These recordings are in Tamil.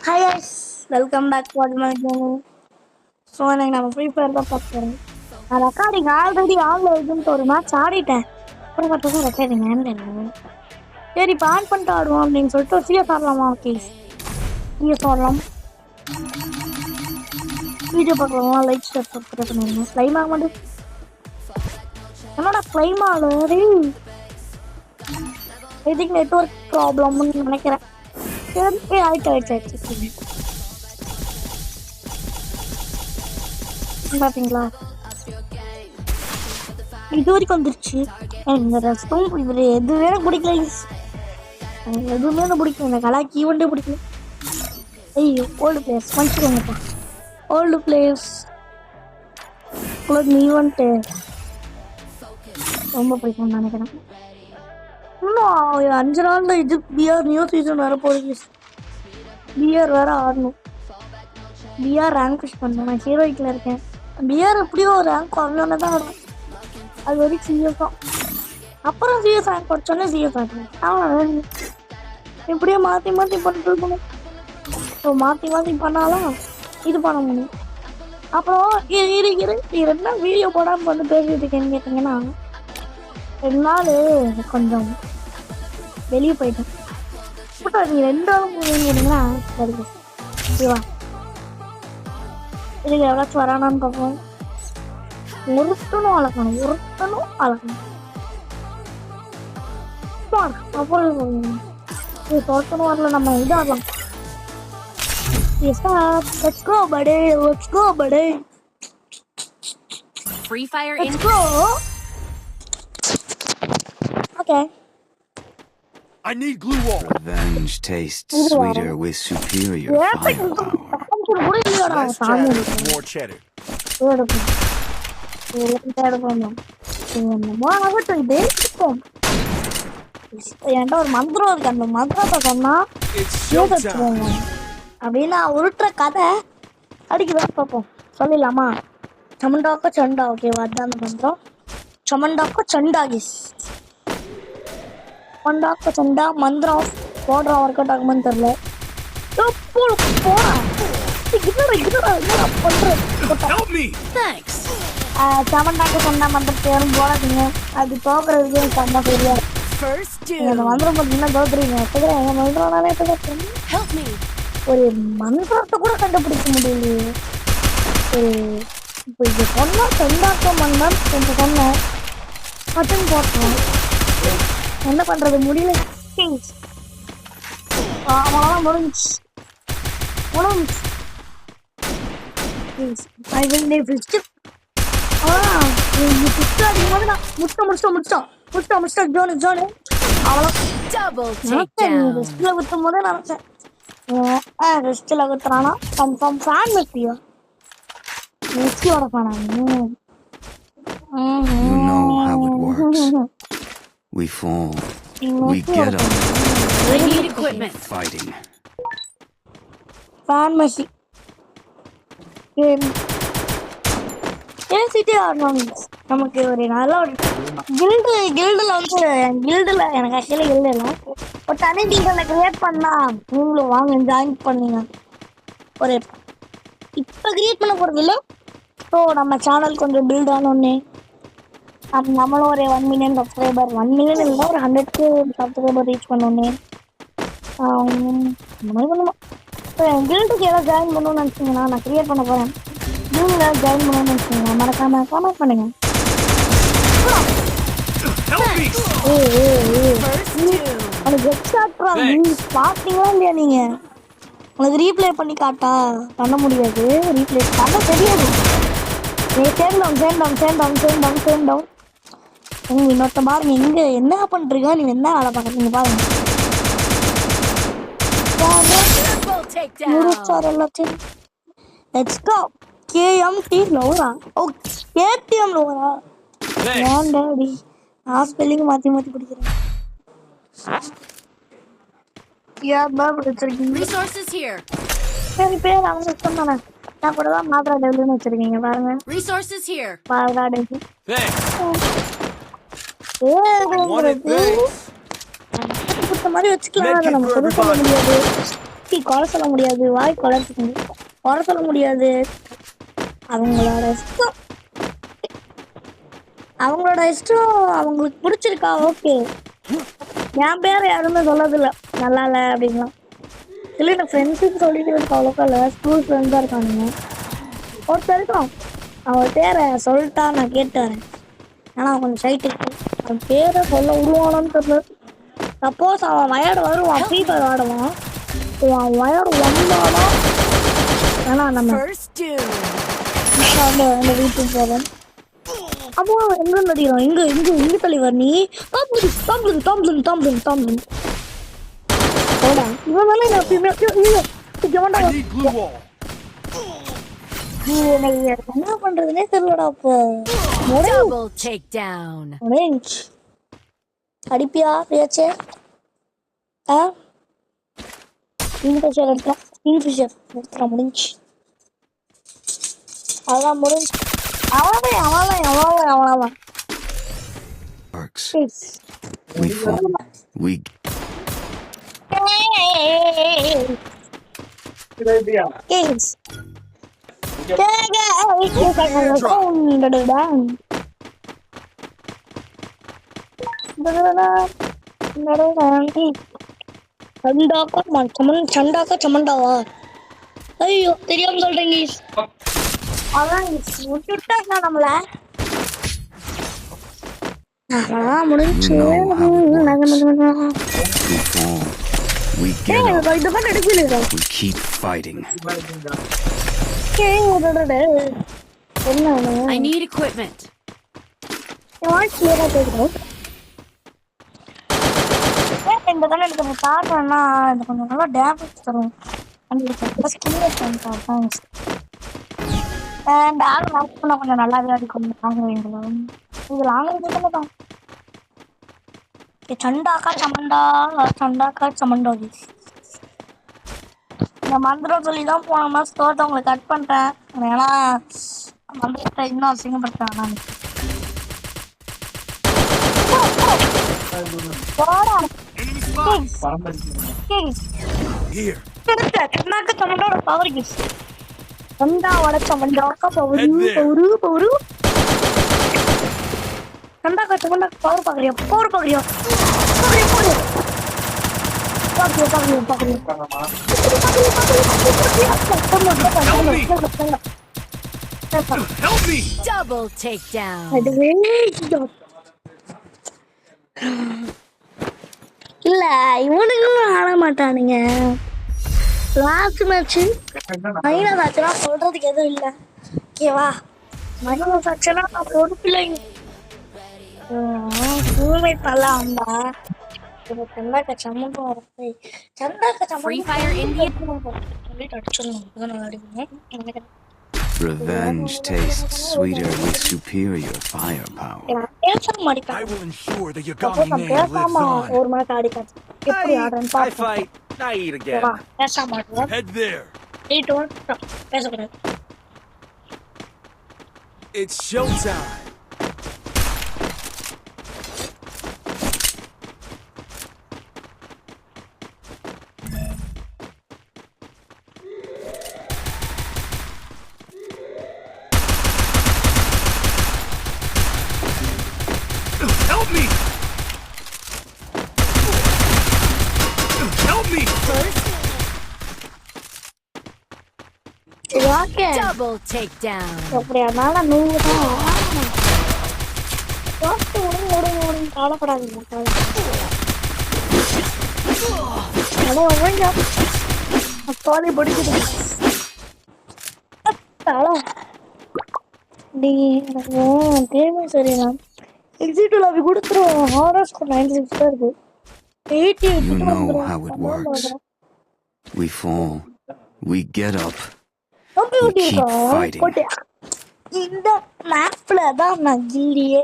Hi guys, welcome back to my channel. So நான் நம்ம ஃப்ரீ ஃபயர் தான் பார்க்குறேன். நான் ரெக்கார்டிங் ஆல்ரெடி ஆன்ல இருக்குன்னு ஒரு மேட்ச் ஆடிட்டேன். அப்புறம் பார்த்தா ரெக்கார்டிங் ஆன்ல இல்லை. சரி இப்போ ஆன் பண்ணிட்டு ஆடுவோம் அப்படின்னு சொல்லிட்டு சிஎஸ் ஆடலாமா? ஓகே சிஎஸ் ஆடலாம். வீடியோ பார்க்கலாம், லைக் ஷேர் சப்ஸ்கிரைப் பண்ணிடுங்க. ஃப்ளைம் ஆக மாட்டேன். என்னோட ஃப்ளைம் ஆகுது. இதுக்கு நெட்ஒர்க் ப்ராப்ளம்னு நினைக்கிறேன். சரி ஆயிடுச்சு. பாத்தீங்களா இது வரைக்கும் வந்துருச்சு. இந்த ரெஸ்டும் இவர் எதுவுமே பிடிக்கல. எதுவுமே பிடிக்கல. இந்த கலாக்கி ஈவெண்ட்டே பிடிக்கல. ஐயோ ஓல்டு பிளேஸ் மன்னிச்சுக்கோங்கப்பா. ஓல்டு பிளேஸ் ஈவெண்ட்டு ரொம்ப பிடிக்கும்னு நினைக்கிறேன். இன்னும் 5 நாள்ல இது பிஆர் நியூ சீசன் வர போகுது. பிஆர் வேற ஆடணும். பிஆர் ரேங்க் புஷ் பண்ணணும். நான் ஹீரோயிக்கில் இருக்கேன். பிஆர் எப்படியோ ரேங்க் வரணுன்னு தான் வரும். அது வரைக்கும் சிஎஸ் தான். அப்புறம் சிஎஸ் ரேங்க் படிச்சோன்னே சிஎஸ் ஆகணும். ஆனால் இப்படியே மாற்றி பண்ணிட்டு இருக்கணும். ஸோ மாற்றி பண்ணாலும் இது பண்ண முடியும். அப்புறம் நீ 2 நாள் வீடியோ போடாமல் வந்து பேசிட்டு இருக்கேன்னு கேட்டிங்கன்னா 2 நாள் கொஞ்சம் வெளியே போயிட்டேன். பட் நீ 2 நாளும் கேட்டிங்கன்னா சரி ஓகேவா? இதுக்கு எவ்வளோச்சும் வரானான்னு பார்ப்போம். ஒருத்தனும் அழகணும். அப்புறம் வரல. நம்ம இது ஆடலாம். Let's go buddy. Free Fire Let's go. Okay. I need glue wall. Revenge tastes sweeter with superior firepower. Less chatter, more cheddar. என்கிட்ட ஒரு மந்திரம் இருக்கு. அந்த மந்திரத்தை சொன்னா அப்படின்னா உருட்டுற கதை அடிக்குதான் பார்ப்போம். சொல்லிடலாமா? சமண்டாக்க சண்டா. ஓகேவா? அதுதான் அந்த மந்திரம். சமண்டாக்க சண்டா. கிஸ் சமண்டாக்க சண்டா மந்திரம் போடுறான். ஒர்க் அவுட் ஆகுமான்னு தெரியல. போறான் சமண்டாக்க சண்டா மந்திரத்தை யாரும் போடாதீங்க. அது தோக்குறதுக்கு சண்டா சரியா அந்த மந்திரம் பார்த்தீங்கன்னா தோக்குறீங்க. ஒரு மந்திரத்தை கூட கண்டுபிடிக்க முடியலையே. இப்போ இது சொன்னா செண்டாக்க மந்திரம் கொஞ்சம் சொன்னேன் மட்டும் போட்டோம். என்ன பண்றது முடியல. அவனால முடிஞ்சு முடிச்சிட்டோம். ஜோனு அவ்வளோ குத்தும் போது நினைச்சேன் ரெஸ்ட்ல குத்துறானா கன்ஃபார்ம் ஃபேன் மெஸ்ஸியா மெஸ்ஸியோட ஃபேனா? You know how it works. We fall. We get up. I need equipment. Fighting. Fan Messi ஏசிட்டி ஆடணும். நமக்கு ஒரு நல்ல ஒரு கில்டில் வந்து கில்டில் எனக்கு ஆக்சுவலி கில்டு இல்லை. ஒரு தனி டீகளை கிரியேட் பண்ணா நீங்களும் வாங்க ஜாயின் பண்ணுங்க. ஒரு இப்போ கிரியேட் பண்ண போகிறது இல்லை. ஸோ நம்ம சேனல் கொஞ்சம் பில்ட் ஆனோடனே நம்மளும் ஒரு 1 மில்லியன் சப்ஸ்கிரைபர் 1 மில்லியன் இல்லை ஒரு 100K சப்ஸ்கிரைபர் ரீச் பண்ணோன்னே இந்த மாதிரி பண்ணுவோம். ஸோ என் கில்டுக்கு ஏதாவது ஜாயின் பண்ணணும்னு நினச்சிங்கன்னா நான் கிரியேட் பண்ண போகிறேன். நீங்கள் ஜாயின் பண்ணணும்னு நினச்சிங்கன்னா மறக்காம காமெண்ட் பண்ணுங்க. பாத்தீங்களா இல்லையா? நீங்க உனக்கு ரீப்ளே பண்ணி காட்டா பண்ண முடியாது. ரீப்ளே பண்ண தெரியாது. சேர்ந்தோம் இன்னொருத்த பாருங்க. இங்க என்ன பண்றீங்க? நீங்க என்ன வேலை பாக்குறீங்க பாருங்க. Let's go. KMT லோரா. ஓ KTM லோரா. ஏன்டாடி நான் ஸ்பெல்லிங் மாத்தி படிக்கிறேன். Resources here. சரி பேர் அவங்க இஷ்டம் தானே. நான் கூட தான் மாத்ரா டெவல்னு வச்சிருக்கீங்க பாருங்க. Resources here. மாத்ரா டெவல். குத்த மாதிரி வச்சுக்கலாம். அதை நம்ம சொல்ல முடியாது. குறை சொல்ல முடியாது, வாய் குறைச்சிக்க குறை சொல்ல முடியாது. அவங்களோட இஷ்டம், அவங்களோட இஷ்டம். அவங்களுக்கு பிடிச்சிருக்கா ஓகே. என் பேரை யாருமே சொல்லதில்ல நல்லா இல்லை அப்படின்லாம். இல்லை என் ஃப்ரெண்ட்ஸுக்கு சொல்லிட்டு இருக்க அவ்வளோக்கா இல்லை, ஸ்கூல் ஃப்ரெண்ட்ஸ் தான் இருக்கானுங்க. ஒருத்தர் இருக்கான், அவன் பேரை சொல்லிட்டா நான் கேட்டு வரேன். ஆனால் அவன் கொஞ்சம் சைட்டு, அவன் பேரை சொல்ல விடுவானான்னு தெரியல. சப்போஸ் அவன் வயர்டு வருவான், ஃப்ரீ ஃபயர் ஆடுவான், அவன் வயர்டு வந்தாலும் ஏன்னா நம்ம அந்த வீட்டுக்கு போவோம். அப்போ எங்க நடிக்கிறோம், எங்க தலைவர் நீ இவன் மேல நான் எப்பயுமே I need glue wall. என்ன பண்றதுன்னே தெரியலடா. அப்போ Double takedown. அடிப்பியா பேச்சே? கிங்ஃபிஷர் எடுத்தான், கிங்ஃபிஷர் எடுத்துறான், முடிஞ்சு அதான் முடிஞ்சு. அவன் Works. We fall. We Kings. சண்டாக்கா சமண்டாவா? ஐயோ தெரியாம சொல்றீங்க. அதான் விட்டுட்டா நம்மள முடிஞ்சு. we get up. இந்த மாதிரி எடுக்கல. We keep fighting. I need equipment. இந்த தானே எனக்கு பார்த்தோம்னா இது கொஞ்சம் நல்லா டேமேஜ் தரும். கொஞ்சம் நல்லாவே அடிக்கும். இது லாங்க தான் சண்டாக்கா சமண்டா. இந்த மந்திரம் சொல்லி தான் போன மாதம் தோட்டம் உங்களை கட் பண்ணிட்டேன். ஏன்னா மந்திரத்தை இன்னும் அசிங்கப்படுத்தேன் நான். Here. சண்டாக்கா சமண்டோட பவர் கிஸ். சண்டாவோட சமண்டாக்கா பவரு. சண்டாக்கா சமண்டாக்கா பவர் பாக்குறியா? Help me. Double takedown. இல்ல இவனுங்களும் ஆட மாட்டானுங்க. லாஸ்ட் மேட்ச் மைனஸ் ஆச்சுன்னா சொல்றதுக்கு எதுவும் இல்லை. ஓகேவா? மைனஸ் ஆச்சுன்னா நான் பொறுப்பு இல்லைங்க. தலா வந்தா சண்டாக்கா சமண்டா Free Fire India. சொல்லிட்டு அடிச்சிடணும். Revenge tastes sweeter with superior firepower. I will ensure that your godly name lives on. ஒரு மாதிரி ஆடி காட்டு எப்படி ஆடுறேன்னு I பார்ப்போம். fight. I eat again. பேச மாட்டோம். Head there. பேசக்கூடாது. It's showtime. Help me! Help me! Okay Double takedown. அப்படியா? நான் 100 தான். ஓடுங்க கவலைப்படாதீங்க. தோலை பிடிக்குது. தேவை சரிண்ணா. எக்ஸிட் லாபி கொடுத்துருவோம். ஹாரர் ஸ்கோர் 96 தான் இருக்கு. 80 You know how it works. We fall. We get up. We keep fighting. இந்த மேப்ல தான் நான் கில்லியே.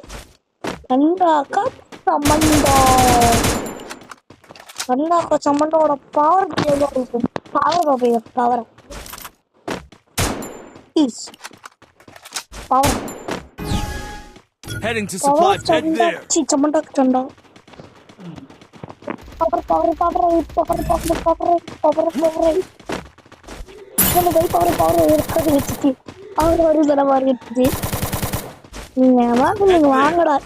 சண்டாக்கா சமண்டோட பவர் எவ்வளோ இருக்கும்? Power Heading to supply. Head there. சமண்டாக்கா சண்டா power power power power power power power power நம்ம கை பவர் பவர் எடுக்கிறது வச்சுச்சு அவர் ஒரு தடவை வச்சுச்சு நீங்க வாங்கடா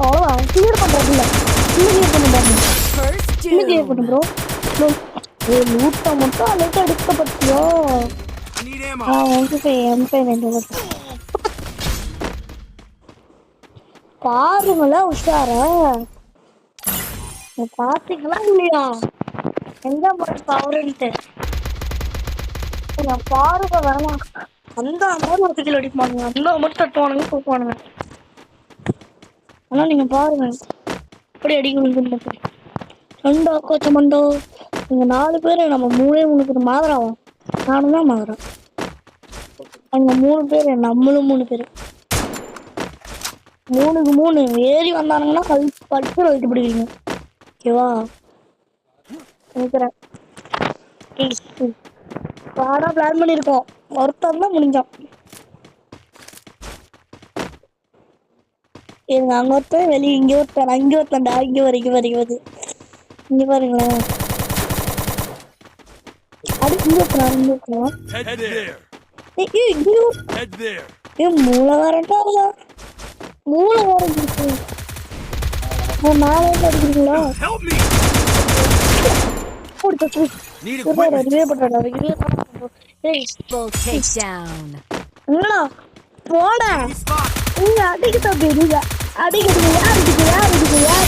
அவ்வளோதான் கிளியர் பண்றது இல்லை கிளியர் பண்ணுறாங்க First கிளியர் பண்ணு doom. ப்ரோ லூட்டை மட்டும் அளவுக்கு எடுக்கப்பட்டியோ I need ammo. பாருங்களேன் உஷாரா பாத்தீங்களா இல்லையா எந்த மாதிரி பவர்ன்ட்டு பாருங்க வேணாம் அந்த அமௌண்ட் ஒரு கிலோ அடிப்பானுங்க அந்த அமௌண்ட் தட்டுவானுங்க தூக்குவானுங்க ஆனா நீங்க பாருங்க எப்படி அடிக்கணும் ரெண்டோ கோச்சமண்டோ நீங்க 4 பேரு நம்ம 3 பேர் மாதிராவும் நானும் தான் மாதிரம் அங்க 3 பேரு நம்மளும் 3 பேரு 3க்கு 3 ஏறி வந்தானுங்கன்னா பட்டு வைத்து பிடிக்கிறீங்க ஓகேவா நினைக்கிறேன் பாடா பிளான் பண்ணிருக்கோம் ஒருத்தர் தான் முடிஞ்சான் இருங்க அங்க ஒருத்தன் வெளியே இங்க ஒருத்தன் அங்கே ஒருத்தன்டா இங்க வரைக்கும் இங்க பாருங்களேன் அது இங்க ஒருத்தன் Head there. Head there. மூளை வரட்டா மூளை வரஞ்சிருக்கு நாளை அடிக்கிறீங்களா Help me. Need equipment. Triple takedown. என்னடா போட Enemy spot. இங்க அடிக்க தம்பி நீங்க அடிக்கிறது யார்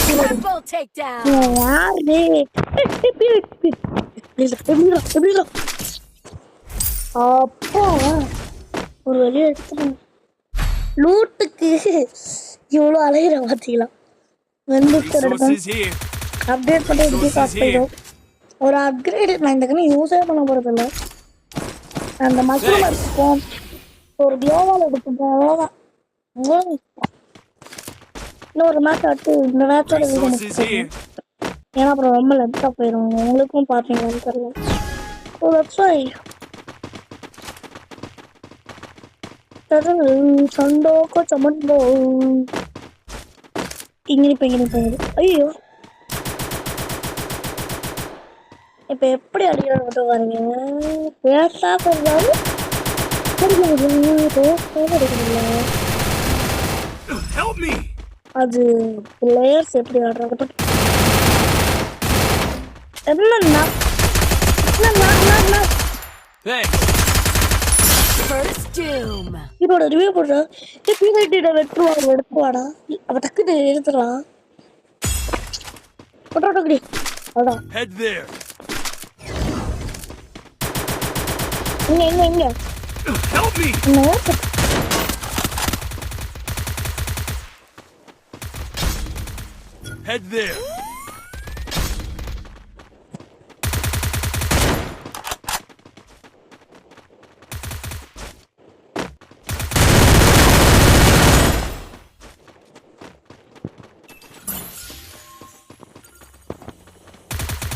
Triple takedown. யாரு அப்போ ஒரு வழியை எடுத்துட்டு லூட்டுக்கு இவ்வளோ அலையிற பார்த்தீங்களா வந்து Resources here. அப்டேட் பண்ணி எப்படி காப்பிடும் ஒரு அப்கிரேட் நான் இந்த கண்ணு யூஸே பண்ண போகிறது இல்லை அந்த மஷ்ரூம் எடுத்துப்போம் ஒரு டியோவால் எடுத்துப்போம் அவ்வளோதான் இன்னொரு மேட்ச் அடுத்து இந்த மேட்சோட வீடு Resources here. ஏன்னா அப்புறம் ரொம்ப லென்த்தாக போயிடும் உங்களுக்கும் பார்த்தீங்கன்னு தெரியல ஸோ தட்ஸ் வை சண்டோக்கோ சமண்டோ இங்கிட்டு ஐயோ இப்ப எப்படி அடிக்கிறது மட்டும் பாருங்க பேசா பண்ணாலும் Help me. அது பிளேயர்ஸ் எப்படி ஆடுறாங்க என்ன Thanks. First doom. இதோட ரிவ்யூ போடுறா பிஐடிட வெட்டுவாங்க எடுத்துவாடா அவ டக்குன்னு எடுத்துடலாம் போட்டோடி அதான் Head there. இங்க Help me. Head there.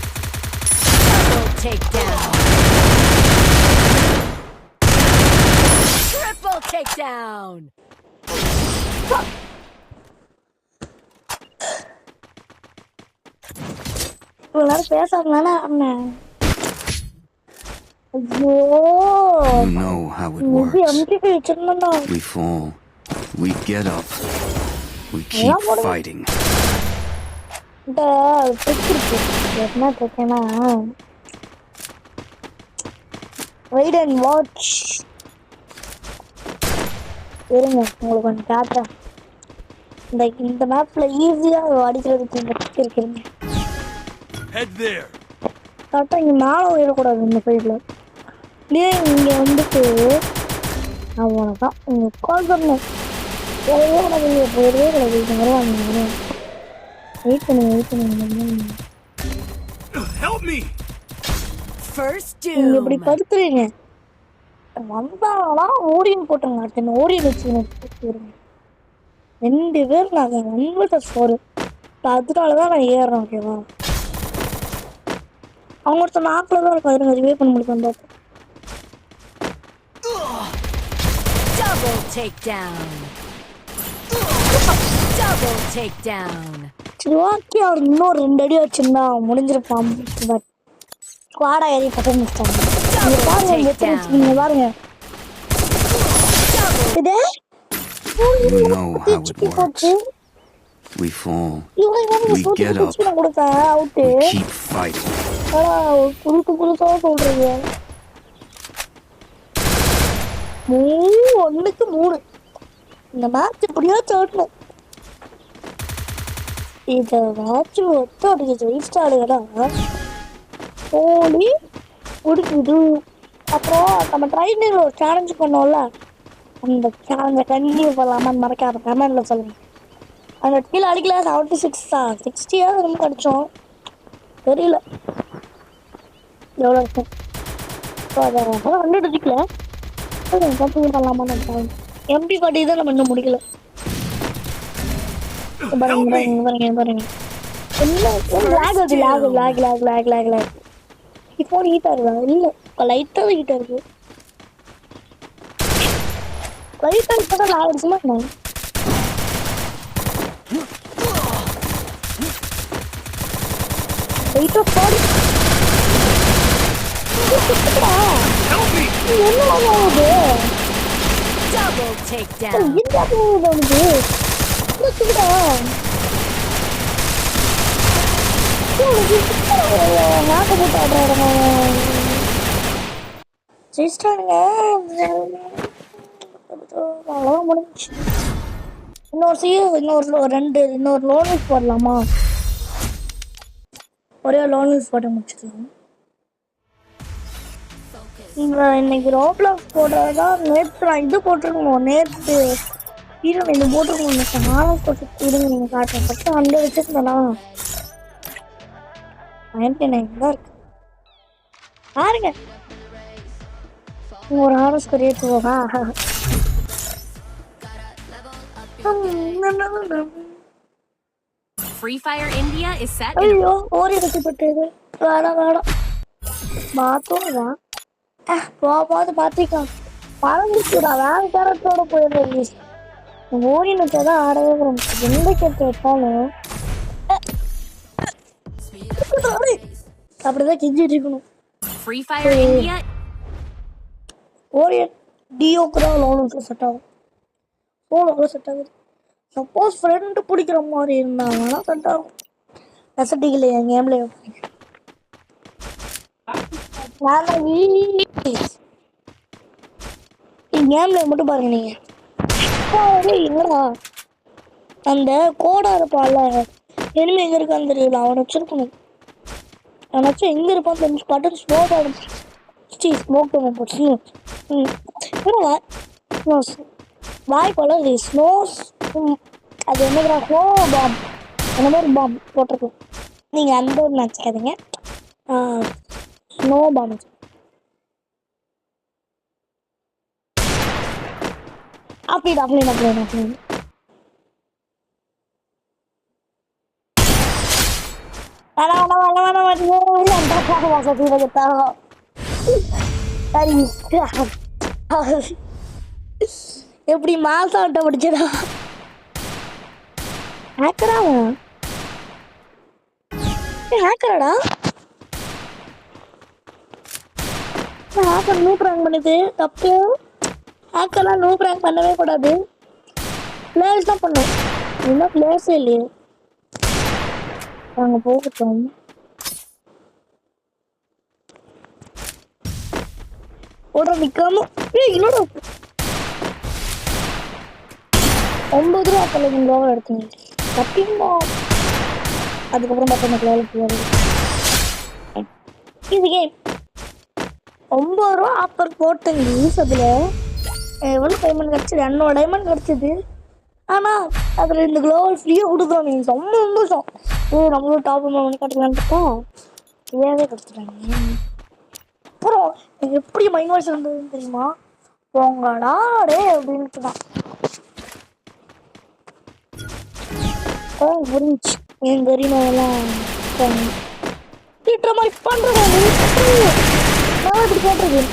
Double takedown. Triple takedown. இவ்வளோ நேரம் பேசாதனால அண்ணன் ஐயோ You know how it இது works. எம்டிபி வச்சிருந்தா We fall. We get up. We keep fighting. இந்த ட்ரிக் இருக்கு என்ன ட்ரிக்னா வெயிட் அண்ட் வாட்ச் இருங்க உங்களுக்கு கொஞ்சம் காட்டுறேன் இந்த மேப்ல ஈஸியாக அடிக்கிறதுக்கு இந்த ட்ரிக் இருக்குங்க Head there. கரெக்டாக இங்கே மேலே உயரக்கூடாது இந்த சைடில் நீ இங்கே வந்துட்டு நான் உனக்கு தான் இங்கே கால் பண்ணேன் போயவே கூடாது போயவே கூடாது இந்த மாதிரி வாங்க வெயிட் பண்ணுங்க Help me. First நீங்க இப்படி doom. படுத்துறீங்க வந்தாலாம் ஓரியன் போட்டுருங்க அடுத்த ஓரியன் வச்சு 2 பேர் நாங்கள் 1v4 அதனாலதான் நான் ஏறுறேன் ஓகேவா அவங்க ஒருத்தர் நாக்கில் தான் இருக்கும் அதுங்க ரிவே பண்ண முடியும் பார்ப்போம் Double takedown. Double takedown. சரி ஓகே, அவர் இன்னும் 2 அடி வச்சிருந்தா முடிஞ்சிருப்பான். பட் ஸ்குவாடா ஏறி பட்டன் முடிச்சிட்டாங்க. நீங்க பாருங்க, எத்தனை வச்சுக்கீங்க பாருங்க. இது You know how it works. போச்சு. We fall. இவங்க We get up. கொடுத்தா அவுட்டு. We keep fighting. புதுசா சொல்றீங்க. 3-1 இந்த மேட்ச் எப்படியோ தோட்டணும். இத மேட்ச் ஒத்த அடிக்க ஜெயிச்சிட்டாளுடா. ஓலி குடிக்குது. அப்புறம் நம்ம ட்ரைனிங்ல ஒரு சேலஞ்ச் பண்ணோம்ல, அந்த சேலஞ்சை கண்டினியூ பண்ணலாமான்னு மறக்காம கமெண்ட்ல சொல்லுங்க. அந்த கீழே அடிக்கல 76 தான், 60 ரொம்ப அடிச்சோம், தெரியல எவ்வளோ இருக்கும். 100 அடிக்கல, கண்டினியூ பண்ணலாமான்னு எம்பி பாட்டி தான் நம்ம இன்னும் முடிக்கல. பாருங்க இப்போ ஹீட்டா இருக்கா? இல்ல லைட்டா ஹீட்டா இருக்கு. லைட்டா இப்பதான் லாக் அடிச்சுமா என்ன? லைட்டா பாடி என்ன ஆகுது? Double takedown. என்ன ஆகுது? இன்னொரு லோன் போடலாமா? ஒரே லோன் போட முடிச்சிடலாம். இன்னைக்கு ரோப்ளாக்ஸ் போடுறதா நேற்று நான் இது போட்டிருக்கணும். நேற்று இருங்க இது போட்டிருக்கணும். நானும் போட்டு இருங்க நீங்க காட்டுறேன். ஃபஸ்ட்டு அந்த வச்சுருந்தேனா 99 தான் இருக்கு பாருங்க. ஒரு ஆர்எஸ் கொரிய போவா. Free Fire India is set. ஐயோ ஓரி வச்சுப்பட்டது. வேணாம் மாத்தோம் போகாது பார்த்திக்கா. பழந்துச்சுடா வேற கேரக்டரோட போயிடுறது. ஓரி வச்சாதான் ஆடவே வரும். எந்த கேரக்டர் வச்சாலும் அப்படிதான் கெஞ்சிட்டு இருக்கணும். Free Fire India. ஓரியன் டியோக்கு தான் லோன் செட் ஆகும். ஃபோனுக்கு செட் ஆகுது. சப்போஸ் ஃப்ரெண்டு பிடிக்கிற மாதிரி இருந்தாங்கன்னா செட் ஆகும். ரெசட்டிக்கல என் கேம்ல கேம்ல மட்டும் பாருங்க நீங்க. என்னடா அந்த கோடா இருப்பான்ல, எனிமே எங்க இருக்கான்னு தெரியல, அவனை வச்சிருக்கணும். அவனாச்சும் எங்க இருப்பான்னு தெரிஞ்சு பட்டன் ஸ்மோக் ஆகும். ஸ்மோக் பண்ண போச்சு. வாய் போல ஸ்னோஸ் அது என்னதுடா ஸ்னோ பாம் அந்த மாதிரி பாம் போட்டிருக்கோம். நீங்கள் அந்த ஒரு நினச்சிக்காதீங்க. ஸ்னோ பாம் அப்படின் அப்படின்னு அப்படின்னு அப்படின்னு எப்படி மாசம் ஆட்ட படிச்சதா ஹேக்கராடா ஹேக்கராடா ஹேக்கர் நூ பிராங்க் பண்ணுது தப்பு. ஹேக்கர்லாம் நூ பிராங்க் பண்ணவே கூடாது. பிளேயர்ஸ் தான் பண்ணும். இன்னும் பிளேயர்ஸே இல்லையே. நாங்கள் போகட்டும். ஓட நிற்காம இன்னொரு 9 ரூபா ரூபா எடுத்துங்க சத்தியமா. அதுக்கப்புறம் பார்த்தா எனக்கு வேலைக்கு இது கேம் 9 ரூபா ஆஃபர் போட்டேங்க. அதில் எவ்வளோ டைமண்ட் கிடச்சிது? 200 டைமண்ட் கிடச்சிது. ஆனால் அதில் இந்த குளோவல் ஃப்ரீயாக கொடுக்குறோம். நீங்கள் ரொம்ப சந்தோஷம். நம்மளும் டாப் பண்ணி காட்டுக்கலான்ட்டு ஃப்ரீயாகவே கொடுத்துட்டாங்க. அப்புறம் எனக்கு எப்படி மைண்ட் வாய்ஸ் வந்ததுன்னு தெரியுமா? போங்கடா டே அப்படின்ட்டு தான் புரிஞ்சு. என் கரீனாவெல்லாம் திட்டுற மாதிரி பண்ணுறேன். நான் இப்படி கேட்டிருக்கேன்.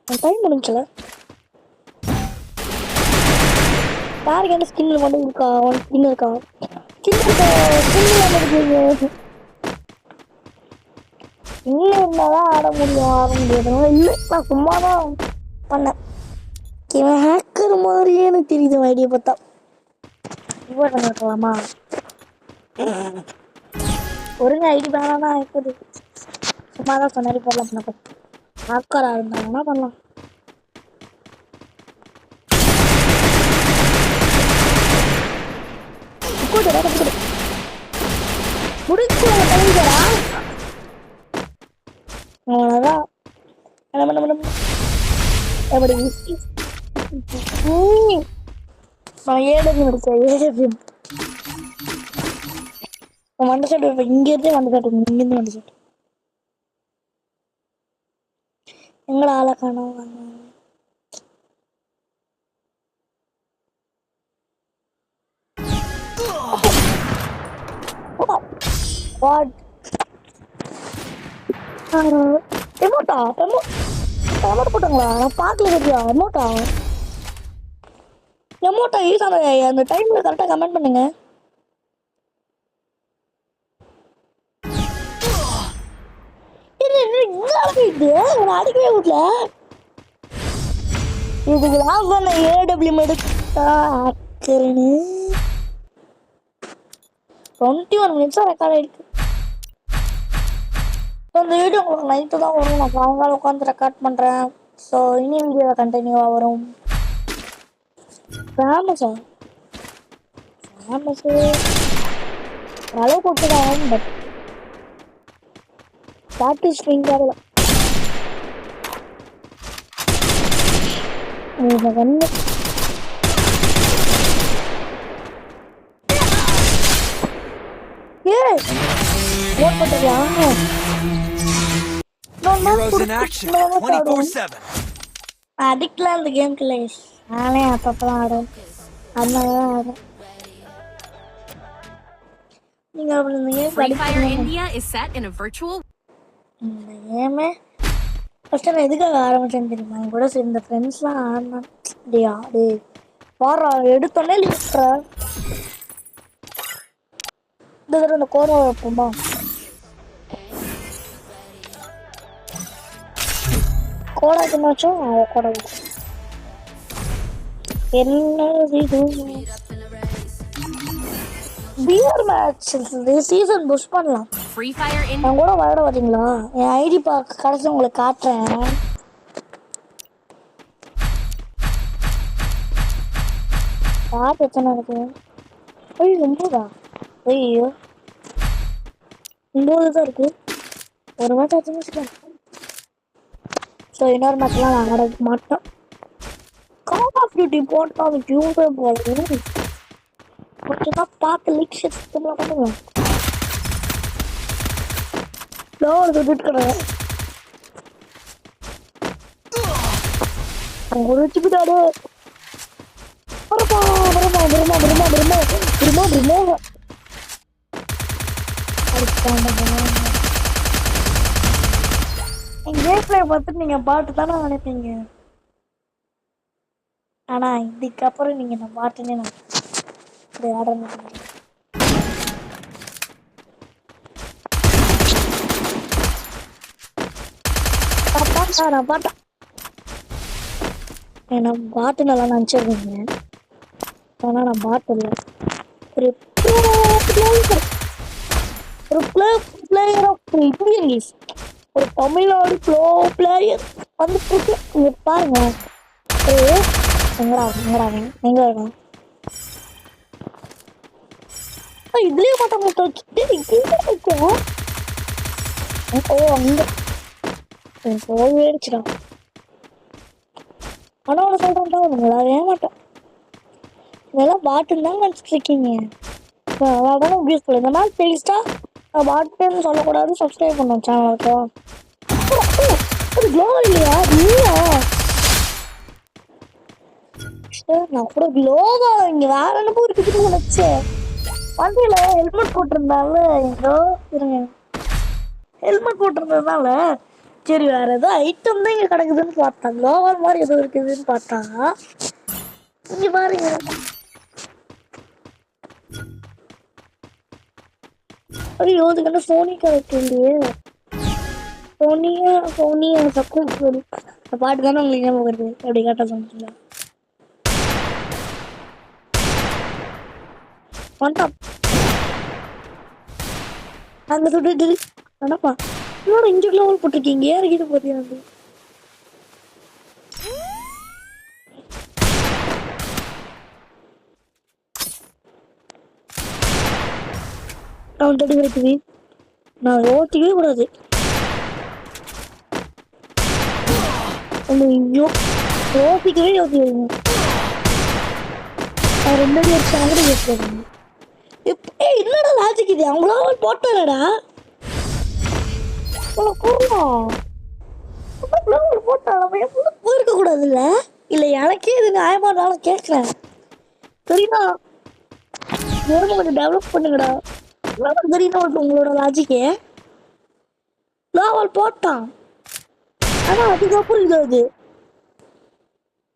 சரி டைம் முடிஞ்சல. யாருக்கு என்ன ஸ்கின் மட்டும் இருக்கா? ஸ்கின் இருக்கா? ஸ்கின் இருக்கா? ஸ்கின் இல்லாம இருக்கீங்க. இன்னும் இருந்தாதான் ஆட முடியாது. இல்லை, நான் சும்மா தான் பண்ணேன். இவன் ஹேக்கர் மாதிரியே எனக்கு தெரியுது ஐடியா பார்த்தா. ரிவார்ட் பண்ணி வைக்கலாமா? ஒருங்க ஐடி வேணாம்னா இருக்குது. சும்மா தான் சொன்னாரி போடலாம் பண்ண ஹேக்கராக இருந்தாங்கன்னா பண்ணலாம். முடிக்கிறா அவ்வளோதான். எப்படி நான் ஏடபிள்யூ முடிச்சேன். ஏடபிள்யூ வண்ட சட்டு இப்போ இங்கேருந்தே வண்ட சட்டு இங்கேருந்து வண்ட சட்டு எங்கட ஆளை காணோம். எமோட்டா எமோட் போட்டாங்களா? நான் பார்க்கல கேட்டியா? எமோட்டா யூஸ் ஆன அந்த டைம்ல கரெக்டாக கமெண்ட் பண்ணுங்க. இது அடிக்கவே விடல. இதுக்கு லாஸ் பண்ண ஏடபிள்யூ எடுத்தா 21 நிமிஷம் ரெக்கார்ட் ஆயிருக்கு. இந்த வீடியோ உங்களுக்கு நைட்டு தான் வரும். நான் சாயங்காலம் உட்காந்து ரெக்கார்ட் பண்ணுறேன். ஸோ இனி வீடியோ கண்டினியூவாக வரும். ஃபேமஸு அளவு போட்டு தான். பட் ப்ராக்டிஸ் ஸ்ட்ரிங்காக வந்து Heroes in action 24/7. அடிக்கலாம் இந்த கேம்குள்ள. நானே அப்பப்பெல்லாம் ஆடும். அதனாலதான் ஆடும். நீங்க அப்படி இந்த game Free Fire India is set in a virtual. இந்த கேமே ஃபர்ஸ்ட் நான் எதுக்காக ஆரம்பிச்சேன்னு தெரியுமா? என் கூட சேர்ந்த ஃப்ரெண்ட்ஸ்லாம் ஆடினான். டேயா டே வாரா எடுத்தோன்னே லிஃப்ட்ற இந்த தடவை இந்த கோரம் வைப்போமா? கோடா என்னாச்சும் கோடா என்ன இது பியர் மேட்ச் சீசன் புஷ் பண்ணலாம். Free Fire India. நான் கூட விளையாட வரீங்களா? என் ஐடி பார்க்க கடைசி உங்களுக்கு காட்டுறேன். யார் பிரச்சனை இருக்கு? ஐயோ 9 ஐயோ 9 தான் இருக்கு. ஒரு மேட்ச் ஆச்சுன்னு வச்சுக்கேன். ஸோ இன்னொரு மேட்ச்லாம் நான் ஆட மாட்டேன். கால் ஆஃப் டியூட்டி போட்டால் டியூபே போடுறது கொஞ்சம் தான் பார்த்து லீக் சிஸ்டம்லாம் பண்ணுவேன். நான் சொல்லிட்டுக்கிறேன் அவங்க வச்சுக்கிட்டாரு. பார்த்துட்டு நீங்க பாட்டு தானே நினைப்பீங்க. ஆனா இதுக்கப்புறம் நீங்க நான் பாட்டுன்னே நான் இப்படி ஆட மாட்டேங்க. நான் பாட்டேன் நான் பாட்டு நல்லா நினச்சிருக்கீங்க. ஆனால் நான் பாட்டு இல்லை. ஒரு பிளேயர் ஆஃப் இந்தியன் கேஸ், ஒரு தமிழ்நாடு ப்ளோ பிளேயர் வந்து இங்கே பாருங்க. எங்கடா எங்க இருக்கும் இதுலயே மாட்டோம் வச்சுட்டு ஓ அங்க போயிடுச்சுடா. ஆனால் ஒன்று சொல்கிறேன்டா, உங்களா ஏமாட்டேன். இதெல்லாம் பாட்டுன்னு தான் நினச்சிட்டு இருக்கீங்க. அதான் யூஸ் பண்ணல. இந்த மாதிரி டெலிஸ்டா பாட்டுன்னு சொல்லக்கூடாது. சப்ஸ்கிரைப் பண்ணோம் சேனல். ஓகேவா? ஒரு க்ளோ இல்லையா? நீயா நான் கூட க்ளோவா இங்கே வேற என்ன இருக்குதுன்னு நினச்சேன். வண்டியில் ஹெல்மெட் போட்டிருந்தால ஏதோ இருங்க, ஹெல்மெட் போட்டிருந்ததுனால சரி வேற ஏதோ ஐட்டம் தான் இங்கே கிடக்குதுன்னு பார்த்தா, க்ளோவர் மாதிரி ஏதோ இருக்குதுன்னு பார்த்தா இங்கே பாருங்க ஐயோ அதுக்கு சோனி கேரக்டர் இல்லையே. சோனியா சக்கரை சோனி அந்த பாட்டு தானே உங்களுக்கு ஞாபகம் வருது அப்படி கேட்டா சொன்னீங்க. வந்துட்டான் அந்த சுட்டு என்னப்பா இன்னொரு இன்ஜெக்ட் லெவல் போட்டிருக்கீங்க ஏறிக்கிட்டு போதியா அது அவன் தடி கிடைக்குது. நான் யோசிக்கவே கூடாது. ஐயோ யோசிக்கவே அவன் 2 அடி அடிச்சாங்க கூட யோசிக்காங்க. என்னடா லாஜிக் இது அவங்களால போட்டாடா போட்டா போயிருக்க கூடாதுல்ல. இல்ல எனக்கே இது நியாயமானாலும் கேட்கிறேன் சரிங்களா. கொஞ்சம் டெவலப் பண்ணுங்கடா தெரியுமா உங்களோட லாஜிக்கே. லாவல் போட்டான் ஆனா அதுக்கப்புறம் இது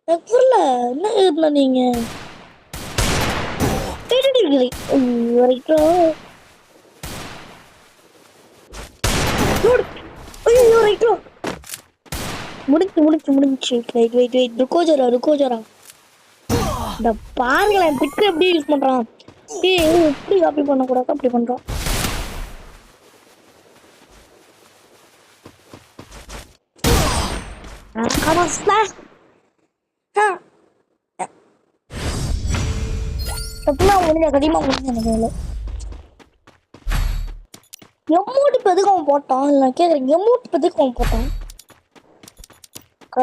எனக்கு புரியல என்ன இருந்தா நீங்க முடிச்சு ருக்கோஜரா இந்த பாருங்களேன் பிக்கு எப்படி யூஸ் பண்றான். எப்படி காப்பி பண்ண கூடாது அப்படி பண்றான். கடிமா முடிஞ்ச எம்மூட்டு பெதுக்கு அவன் போட்டான். இல்லை நான் கேட்குறேன் எம்மூட்டு பெதுக்கு அவன் போட்டான்.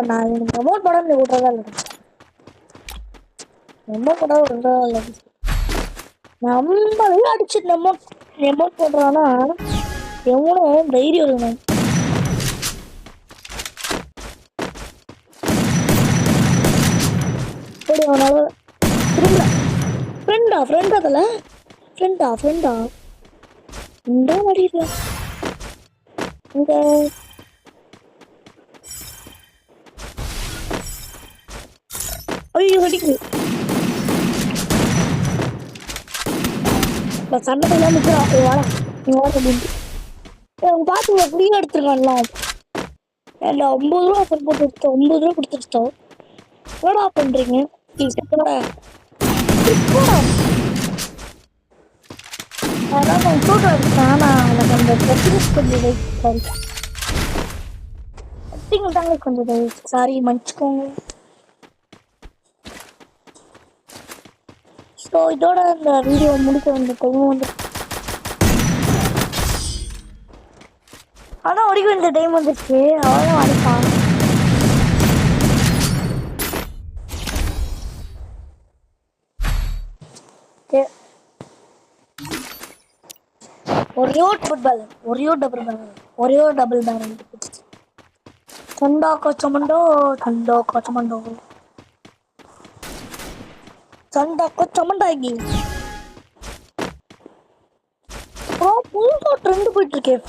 நான் எனக்கு அமௌண்ட் படம் விட்றதா இல்லை அமௌண்ட் படம் விட்றதா இல்லை நம்மளே அடிச்சுட்டு அமௌண்ட் போடுறான்னா எவ்வளோ தைரியம் இருக்கணும். சரி அவனால திரும்ப ஃப்ரெண்டா அதில் ஃப்ரெண்டா இந்த வழியில இந்த ஐயோ அடிக்குது சண்டை எல்லாம் நிற்கிறான். வாடா நீ வாட அப்படின்ட்டு பார்த்து ஃப்ரீயாக எடுத்துருக்கான்லாம். இல்லை 50 ரூபா ஆஃபர் போட்டு எடுத்தோம் 50 ரூபா கொடுத்துருச்சோம். எவ்வளோ ஆஃப் பண்ணுறீங்க அதான் நான் ஃபோட்டோ எடுத்தேன். ஆனால் எனக்கு அந்த செட்டிங்ஸ் கொஞ்சம் செட்டிங் தாங்க கொஞ்சம் சாரி மன்னிச்சுக்கோங்க. ஸோ இதோட இந்த வீடியோ முடிக்க வந்த டைம் வந்து ஆனால் வரைக்கும் இந்த டைம் வந்துருச்சு. அவ்வளோதான் அடிப்பான். ஒரே டபுள் பேரல் சண்டா கொச்சமண்டோ சண்டாக்கி புதுசா ட்ரெண்ட் போயிட்டு இருக்கேன்.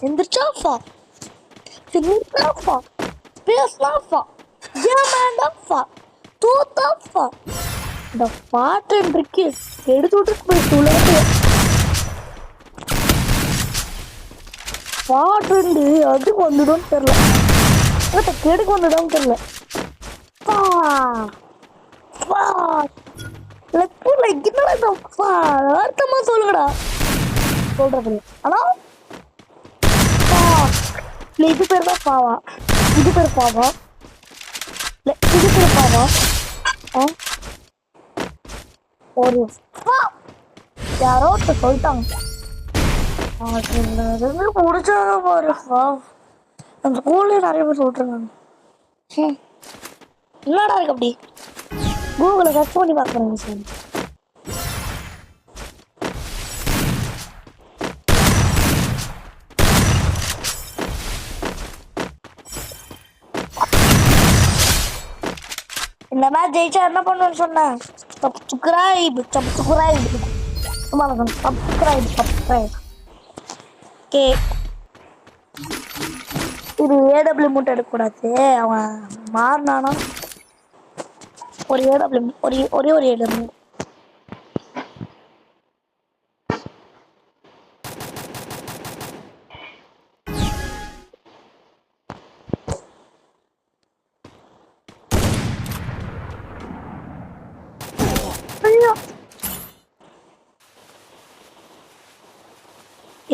எந்திரிச்சா இந்த பாட்டு இருக்கு எடுத்து விட்டு போயிட்டு உலகத்துல பாட்டு அதுக்கு வந்துடும் தெரியல கெடுக்கு வந்துடும் தெரியல. அர்த்தமா சொல்லுங்கடா சொல்றது. ஆனா இது பேர் தான் பாவா இது பேர் பாவா ஒரு யாரோ சொல்லிட்டாங்க முடிச்சாத பாரு. அந்த ஸ்கூல்ல நிறைய பேர் சொல்லிட்டுருக்காங்க. என்னடா இருக்கு அப்படி கூகுளை சர்ச் பண்ணி பார்க்குறேங்க சார். இந்த மேட்ச் ஜெயிச்சா என்ன பண்ணுவேன்னு சொன்னேன். Subscribe okay. இது ஏடபிள்யூ மூட்டை எடுக்கக்கூடாது. அவன் மாறினானா ஒரே ஒரு ஏடபிள்யூ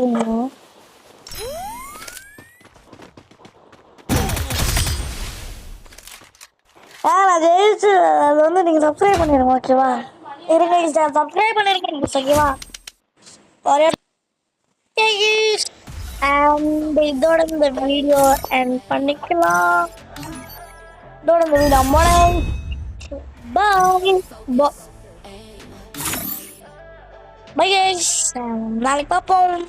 இன்னும் நான் ஜெயிச்சு அது வந்து நீங்க சப்ஸ்கிரைப் பண்ணிருங்க ஓகேவா? இருங்க சப்ஸ்கிரைப் பண்ணிருக்கீங்க ஓகேவா? ஒரே அண்ட் இதோட இந்த வீடியோ எண்ட் பண்ணிக்கலாம். இதோட இந்த வீடியோ அம்மாடா பாய் பாய் கைஸ், நாளைக்கு பார்ப்போம்.